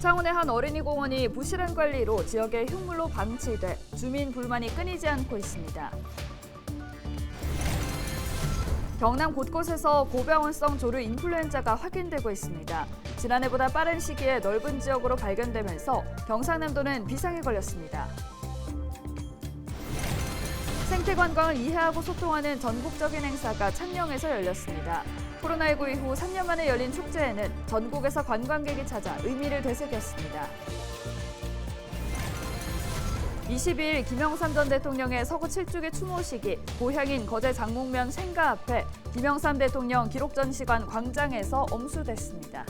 창원의 한 어린이공원이 부실한 관리로 지역의 흉물로 방치돼 주민 불만이 끊이지 않고 있습니다. 경남 곳곳에서 고병원성 조류 인플루엔자가 확인되고 있습니다. 지난해보다 빠른 시기에 넓은 지역으로 발견되면서 경상남도는 비상에 걸렸습니다. 생태관광을 이해하고 소통하는 전국적인 행사가 창녕에서 열렸습니다. 코로나19 이후 3년 만에 열린 축제에는 전국에서 관광객이 찾아 의미를 되새겼습니다. 22일 김영삼 전 대통령의 서구 7주기 추모식이 고향인 거제 장목면 생가 앞에 김영삼 대통령 기록전시관 광장에서 엄수됐습니다.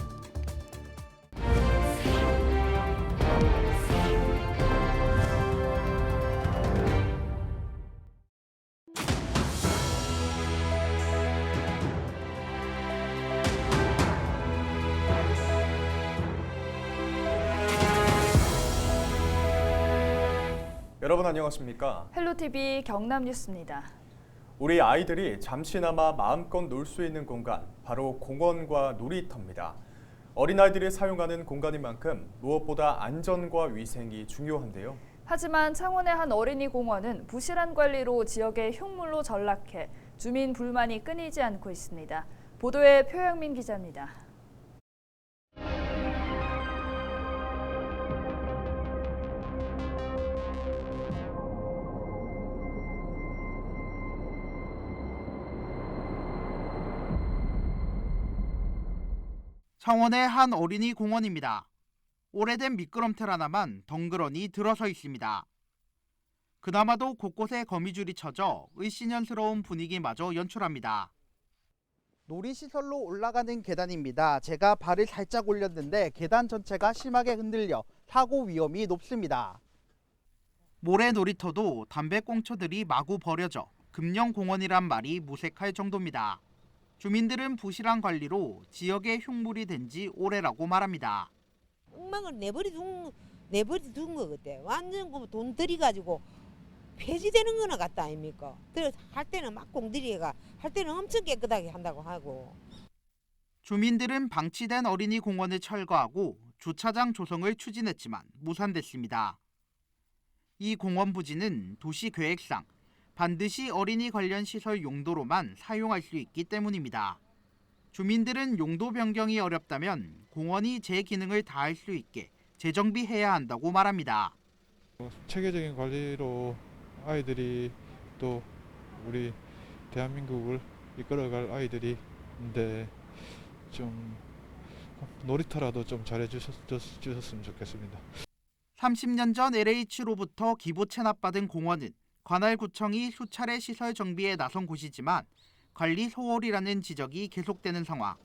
여러분 안녕하십니까? 헬로TV 경남뉴스입니다. 우리 아이들이 잠시나마 마음껏 놀 수 있는 공간, 바로 공원과 놀이터입니다. 어린아이들이 사용하는 공간인 만큼 무엇보다 안전과 위생이 중요한데요. 하지만 창원의 한 어린이 공원은 부실한 관리로 지역의 흉물로 전락해 주민 불만이 끊이지 않고 있습니다. 보도에 표영민 기자입니다. 창원의 한 어린이 공원입니다. 오래된 미끄럼틀 하나만 덩그러니 들어서 있습니다. 그나마도 곳곳에 거미줄이 쳐져 을씨년스러운 분위기마저 연출합니다. 놀이시설로 올라가는 계단입니다. 제가 발을 살짝 올렸는데 계단 전체가 심하게 흔들려 사고 위험이 높습니다. 모래 놀이터도 담배꽁초들이 마구 버려져 금령공원이란 말이 무색할 정도입니다. 주민들은 부실한 관리로 지역의 흉물이 된 지 오래라고 말합니다. 엉망을 내버려 둔 거 같아. 완전 돈 들여가지고 폐지되는 거나 같다 아닙니까? 할 때는 막 공들이가 할 때는 엄청 깨끗하게 한다고 하고. 주민들은 방치된 어린이 공원을 철거하고 주차장 조성을 추진했지만 무산됐습니다. 이 공원 부지는 도시 계획상 반드시 어린이 관련 시설 용도로만 사용할 수 있기 때문입니다. 주민들은 용도 변경이 어렵다면 공원이 제 기능을 다할 수 있게 재정비해야 한다고 말합니다. 체계적인 관리로 아이들이 또 우리 대한민국을 이끌어갈 아이들인데 좀 놀이터라도 좀 잘해 주셨으면 좋겠습니다. 30년 전 LH로부터 기부 체납받은 공원은 관할구청이 수차례 시설 정비에 나선 곳이지만 관리 소홀이라는 지적이 계속되는 상황.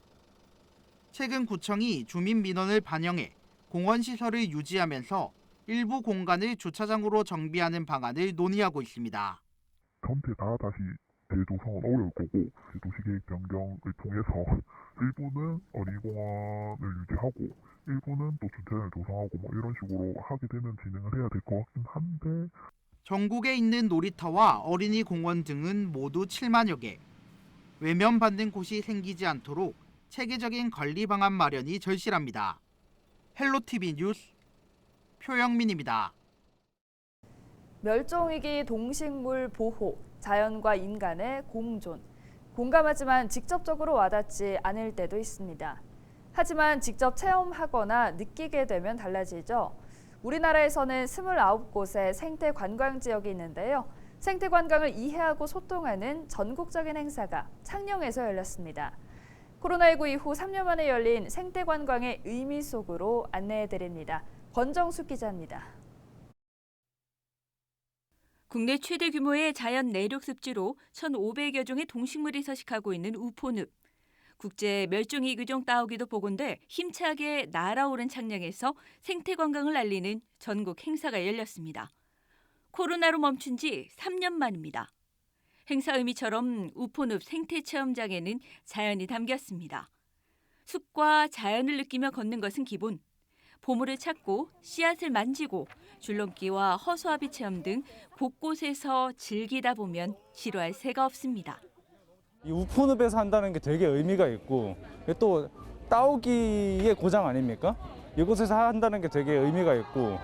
최근 구청이 주민 민원을 반영해 공원 시설을 유지하면서 일부 공간을 주차장으로 정비하는 방안을 논의하고 있습니다. 전체 다 다시 재조성은 어려울 거고 도시계획 변경을 통해서 일부는 어린이공원을 유지하고 일부는 또 주차장을 조성하고 이런 식으로 하게 되면 진행을 해야 될 것 같긴 한데 전국에 있는 놀이터와 어린이 공원 등은 모두 7만여 개. 외면받는 곳이 생기지 않도록 체계적인 관리 방안 마련이 절실합니다. 헬로TV 뉴스 표영민입니다. 멸종위기 동식물 보호, 자연과 인간의 공존. 공감하지만 직접적으로 와닿지 않을 때도 있습니다. 하지만 직접 체험하거나 느끼게 되면 달라지죠. 우리나라에서는 29곳의 생태 관광 지역이 있는데요. 생태 관광을 이해하고 소통하는 전국적인 행사가 창녕에서 열렸습니다. 코로나19 이후 3년 만에 열린 생태 관광의 의미 속으로 안내해드립니다. 권정숙 기자입니다. 국내 최대 규모의 자연 내륙 습지로 1,500여 종의 동식물이 서식하고 있는 우포늪. 국제 멸종위 규정 따오기도 복원돼 힘차게 날아오른 창녕에서 생태 관광을 알리는 전국 행사가 열렸습니다. 코로나로 멈춘 지 3년 만입니다. 행사 의미처럼 우포늪 생태 체험장에는 자연이 담겼습니다. 숲과 자연을 느끼며 걷는 것은 기본. 보물을 찾고 씨앗을 만지고 줄넘기와 허수아비 체험 등 곳곳에서 즐기다 보면 지루할 새가 없습니다. 이 우포늪에서 한다는 게 되게 의미가 있고 또 따오기의 고장 아닙니까? 이곳에서 한다는 게 되게 의미가 있고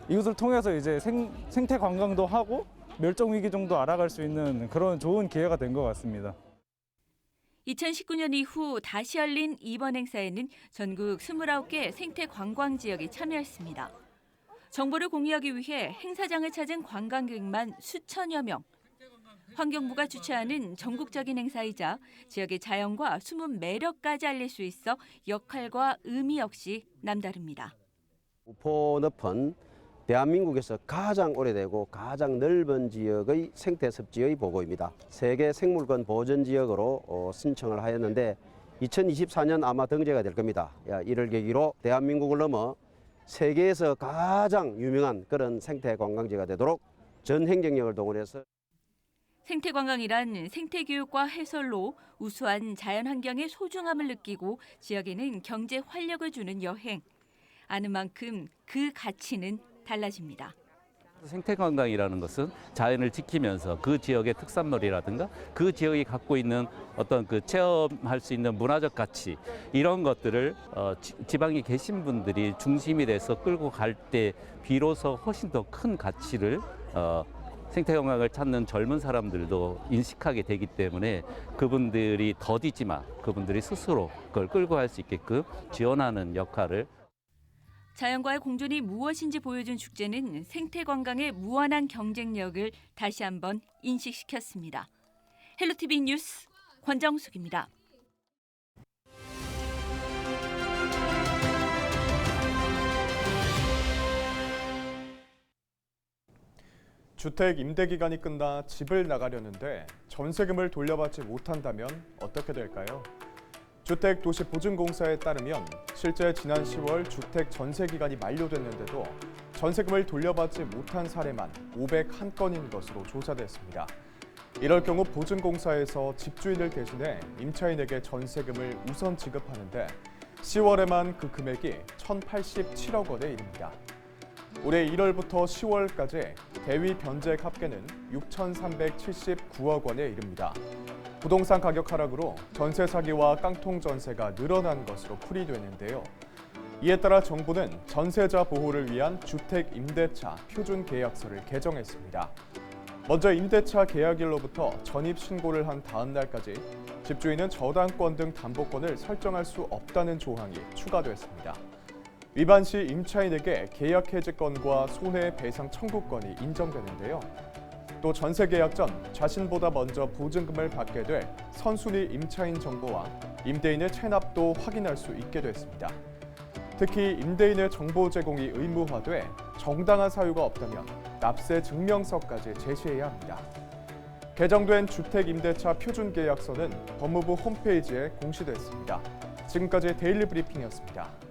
이것을 통해서 이제 생태 관광도 하고 멸종 위기종도 알아갈 수 있는 그런 좋은 기회가 된 것 같습니다. 2019년 이후 다시 열린 이번 행사에는 전국 29개 생태 관광 지역이 참여했습니다. 정보를 공유하기 위해 행사장을 찾은 관광객만 수천여 명. 환경부가 주최하는 전국적인 행사이자 지역의 자연과 숨은 매력까지 알릴 수 있어 역할과 의미 역시 남다릅니다. 우포늪은 대한민국에서 가장 오래되고 가장 넓은 지역의 생태 습지의 보고입니다. 세계 생물권 보전 지역으로 신청을 하였는데 2024년 아마 등재가 될 겁니다. 이를 계기로 대한민국을 넘어 세계에서 가장 유명한 그런 생태 관광지가 되도록 전 행정력을 동원해서 생태관광이란 생태교육과 해설로 우수한 자연환경의 소중함을 느끼고 지역에는 경제 활력을 주는 여행. 아는 만큼 그 가치는 달라집니다. 생태관광이라는 것은 자연을 지키면서 그 지역의 특산물이라든가 그 지역이 갖고 있는 어떤 그 체험할 수 있는 문화적 가치 이런 것들을 지방에 계신 분들이 중심이 돼서 끌고 갈 때 비로소 훨씬 더 큰 가치를 생태관광을 찾는 젊은 사람들도 인식하게 되기 때문에 그분들이 더디지만 그분들이 스스로 그걸 끌고 갈 수 있게끔 지원하는 역할을 자연과의 공존이 무엇인지 보여준 축제는 생태관광의 무한한 경쟁력을 다시 한번 인식시켰습니다. 헬로티비 뉴스 권정숙입니다. 주택 임대 기간이 끝나 집을 나가려는데 전세금을 돌려받지 못한다면 어떻게 될까요? 주택도시보증공사에 따르면 실제 지난 10월 주택 전세 기간이 만료됐는데도 전세금을 돌려받지 못한 사례만 501건인 것으로 조사됐습니다. 이럴 경우 보증공사에서 집주인을 대신해 임차인에게 전세금을 우선 지급하는데 10월에만 그 금액이 1,087억 원에 이릅니다. 올해 1월부터 10월까지 대위 변제액 합계는 6,379억 원에 이릅니다. 부동산 가격 하락으로 전세 사기와 깡통 전세가 늘어난 것으로 풀이되는데요. 이에 따라 정부는 전세자 보호를 위한 주택 임대차 표준 계약서를 개정했습니다. 먼저 임대차 계약일로부터 전입 신고를 한 다음 날까지 집주인은 저당권 등 담보권을 설정할 수 없다는 조항이 추가됐습니다. 위반 시 임차인에게 계약 해지권과 손해배상 청구권이 인정되는데요. 또 전세 계약 전 자신보다 먼저 보증금을 받게 될 선순위 임차인 정보와 임대인의 체납도 확인할 수 있게 됐습니다. 특히 임대인의 정보 제공이 의무화돼 정당한 사유가 없다면 납세 증명서까지 제시해야 합니다. 개정된 주택임대차 표준계약서는 법무부 홈페이지에 공시됐습니다. 지금까지 데일리 브리핑이었습니다.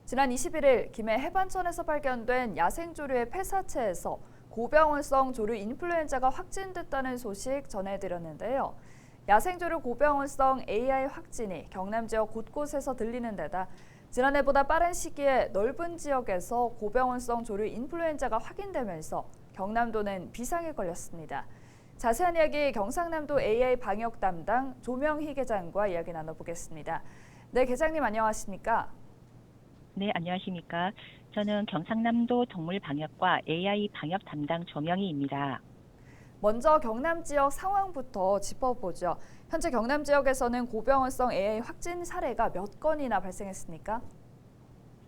지난 21일 김해 해반천에서 발견된 야생조류의 폐사체에서 고병원성 조류 인플루엔자가 확진됐다는 소식 전해드렸는데요. 야생조류 고병원성 AI 확진이 경남 지역 곳곳에서 들리는 데다 지난해보다 빠른 시기에 넓은 지역에서 고병원성 조류 인플루엔자가 확인되면서 경남도는 비상에 걸렸습니다. 자세한 이야기 경상남도 AI 방역 담당 조명희 계장과 이야기 나눠보겠습니다. 네, 계장님 안녕하십니까? 네, 안녕하십니까. 저는 경상남도 동물방역과 AI 방역 담당 조명희입니다. 먼저 경남 지역 상황부터 짚어보죠. 현재 경남 지역에서는 고병원성 AI 확진 사례가 몇 건이나 발생했습니까?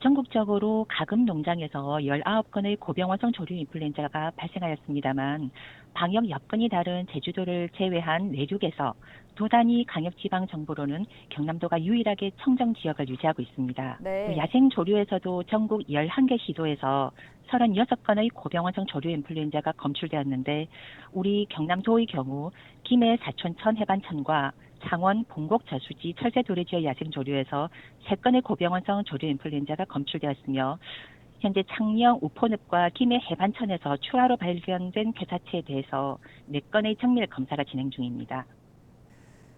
전국적으로 가금 농장에서 19건의 고병원성 조류 인플루엔자가 발생하였습니다만 방역 여건이 다른 제주도를 제외한 내륙에서 도 단위 강력지방 정보로는 경남도가 유일하게 청정 지역을 유지하고 있습니다. 네. 야생 조류에서도 전국 11개 시도에서 36건의 고병원성 조류 인플루엔자가 검출되었는데 우리 경남도의 경우 김해 사촌천 해반천과 창원 봉곡 저수지 철새 도래지역 야생 조류에서 3건의 고병원성 조류 인플루엔자가 검출되었으며 현재 창녕 우포늪과 김해 해반천에서 추가로 발견된 폐사체에 대해서 4건의 정밀 검사가 진행 중입니다.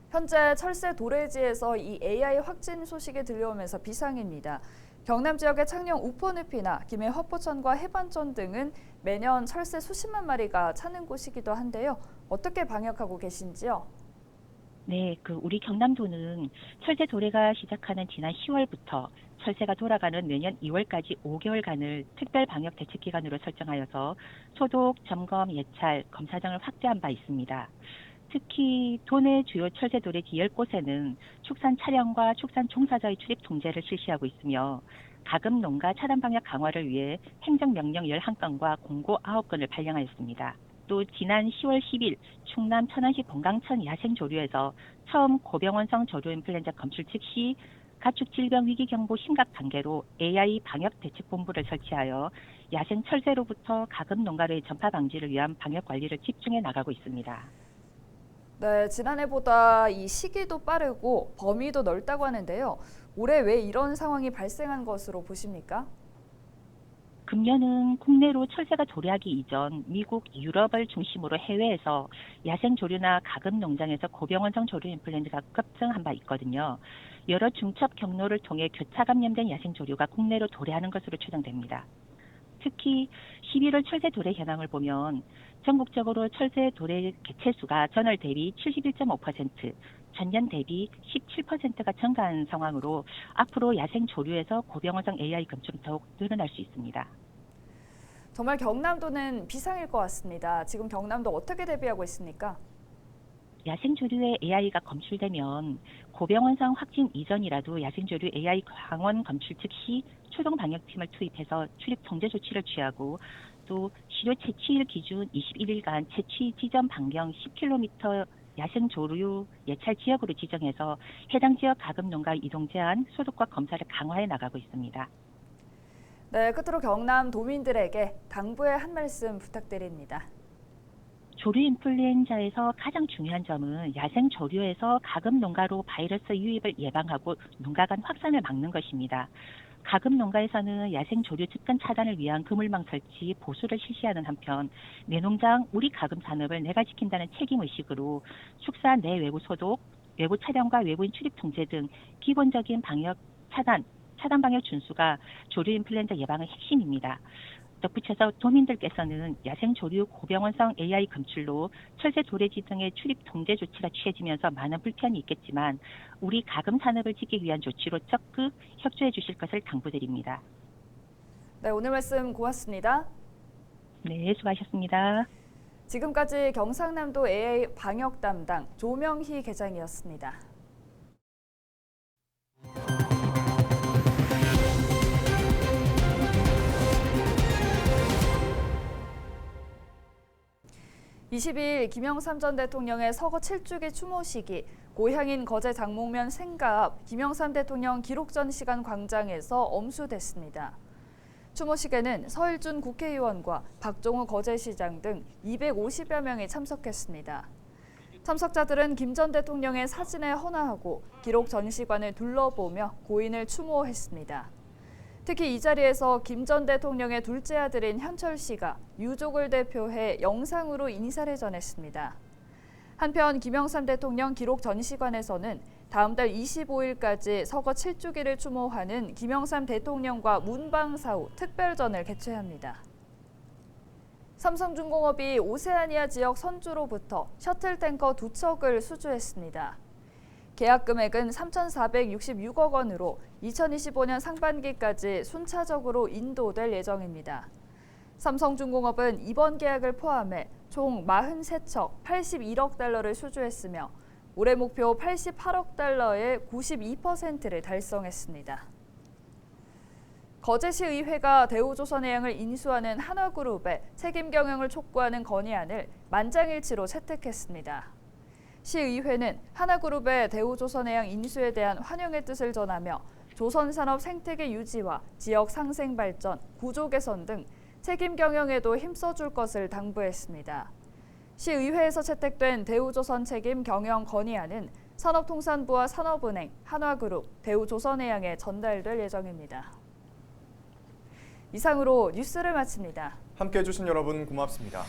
현재 철새 도래지에서 이 AI 확진 소식이 들려오면서 비상입니다. 경남 지역의 창녕 우포늪이나 김해 화포천과 해반천 등은 매년 철새 수십만 마리가 차는 곳이기도 한데요. 어떻게 방역하고 계신지요? 네, 우리 경남도는 철새 도래가 시작하는 지난 10월부터 철새가 돌아가는 내년 2월까지 5개월간을 특별 방역 대책 기간으로 설정하여서 소독, 점검, 예찰, 검사 등을 확대한 바 있습니다. 특히 도내 주요 철새 도래지 10곳에는 축산 차량과 축산 종사자의 출입 통제를 실시하고 있으며 가금 농가 차단 방역 강화를 위해 행정명령 11건과 공고 9건을 발령하였습니다. 또 지난 10월 10일 충남 천안시 본강천 야생조류에서 처음 고병원성 조류 인플루엔자 검출 즉시 가축 질병 위기 경보 심각 단계로 AI 방역 대책본부를 설치하여 야생 철새로부터 가금 농가로의 전파 방지를 위한 방역 관리를 집중해 나가고 있습니다. 네, 지난해보다 이 시기도 빠르고 범위도 넓다고 하는데요. 올해 왜 이런 상황이 발생한 것으로 보십니까? 금년은 국내로 철새가 도래하기 이전 미국, 유럽을 중심으로 해외에서 야생 조류나 가금 농장에서 고병원성 조류 인플루엔자가 급증한 바 있거든요. 여러 중첩 경로를 통해 교차 감염된 야생 조류가 국내로 도래하는 것으로 추정됩니다. 특히 11월 철새 도래 현황을 보면 전국적으로 철새 도래 개체수가 전월 대비 71.5%, 전년 대비 17%가 증가한 상황으로 앞으로 야생 조류에서 고병원성 AI 검출은 더욱 늘어날 수 있습니다. 정말 경남도는 비상일 것 같습니다. 지금 경남도 어떻게 대비하고 있습니까? 야생 조류의 AI가 검출되면 고병원성 확진 이전이라도 야생 조류 AI 강원 검출 즉시 초동 방역팀을 투입해서 출입 통제 조치를 취하고 또 시료 채취일 기준 21일간 채취 지점 반경 10km 야생 조류 예찰 지역으로 지정해서 해당 지역 가금 농가 이동 제한, 소독과 검사를 강화해 나가고 있습니다. 네, 끝으로 경남 도민들에게 당부의 한 말씀 부탁드립니다. 조류 인플루엔자에서 가장 중요한 점은 야생 조류에서 가금 농가로 바이러스 유입을 예방하고 농가 간 확산을 막는 것입니다. 가금 농가에서는 야생 조류 접근 차단을 위한 그물망 설치, 보수를 실시하는 한편 내 농장, 우리 가금 산업을 내가 지킨다는 책임의식으로 축사 내 외부 소독, 외부 차량과 외부인 출입 통제 등 기본적인 방역 차단 방역 준수가 조류 인플루엔자 예방의 핵심입니다. 덧붙여서 도민들께서는 야생 조류 고병원성 AI 검출로 철새 도래지 등의 출입 통제 조치가 취해지면서 많은 불편이 있겠지만 우리 가금 산업을 지키기 위한 조치로 적극 협조해 주실 것을 당부드립니다. 네, 오늘 말씀 고맙습니다. 네, 수고하셨습니다. 지금까지 경상남도 AI 방역 담당 조명희 계장이었습니다. (22일) 김영삼 전 대통령의 서거 7주기 추모식이 고향인 거제 장목면 생가 앞 김영삼 대통령 기록 전시관 광장에서 엄수됐습니다. 추모식에는 서일준 국회의원과 박종우 거제시장 등 250여 명이 참석했습니다. 참석자들은 김 전 대통령의 사진에 헌화하고 기록 전시관을 둘러보며 고인을 추모했습니다. 특히 이 자리에서 김 전 대통령의 둘째 아들인 현철 씨가 유족을 대표해 영상으로 인사를 전했습니다. 한편 김영삼 대통령 기록 전시관에서는 다음 달 25일까지 서거 7주기를 추모하는 김영삼 대통령과 문방사후 특별전을 개최합니다. 삼성중공업이 오세아니아 지역 선주로부터 셔틀 탱커 2척을 수주했습니다. 계약 금액은 3,466억 원으로 2025년 상반기까지 순차적으로 인도될 예정입니다. 삼성중공업은 이번 계약을 포함해 총 43척 81억 달러를 수주했으며 올해 목표 88억 달러의 92%를 달성했습니다. 거제시의회가 대우조선해양을 인수하는 한화그룹의 책임 경영을 촉구하는 건의안을 만장일치로 채택했습니다. 시의회는 한화그룹의 대우조선해양 인수에 대한 환영의 뜻을 전하며 조선산업 생태계 유지와 지역 상생 발전, 구조 개선 등 책임 경영에도 힘써줄 것을 당부했습니다. 시의회에서 채택된 대우조선 책임 경영 건의안은 산업통상부와 산업은행, 한화그룹, 대우조선해양에 전달될 예정입니다. 이상으로 뉴스를 마칩니다. 함께해 주신 여러분 고맙습니다.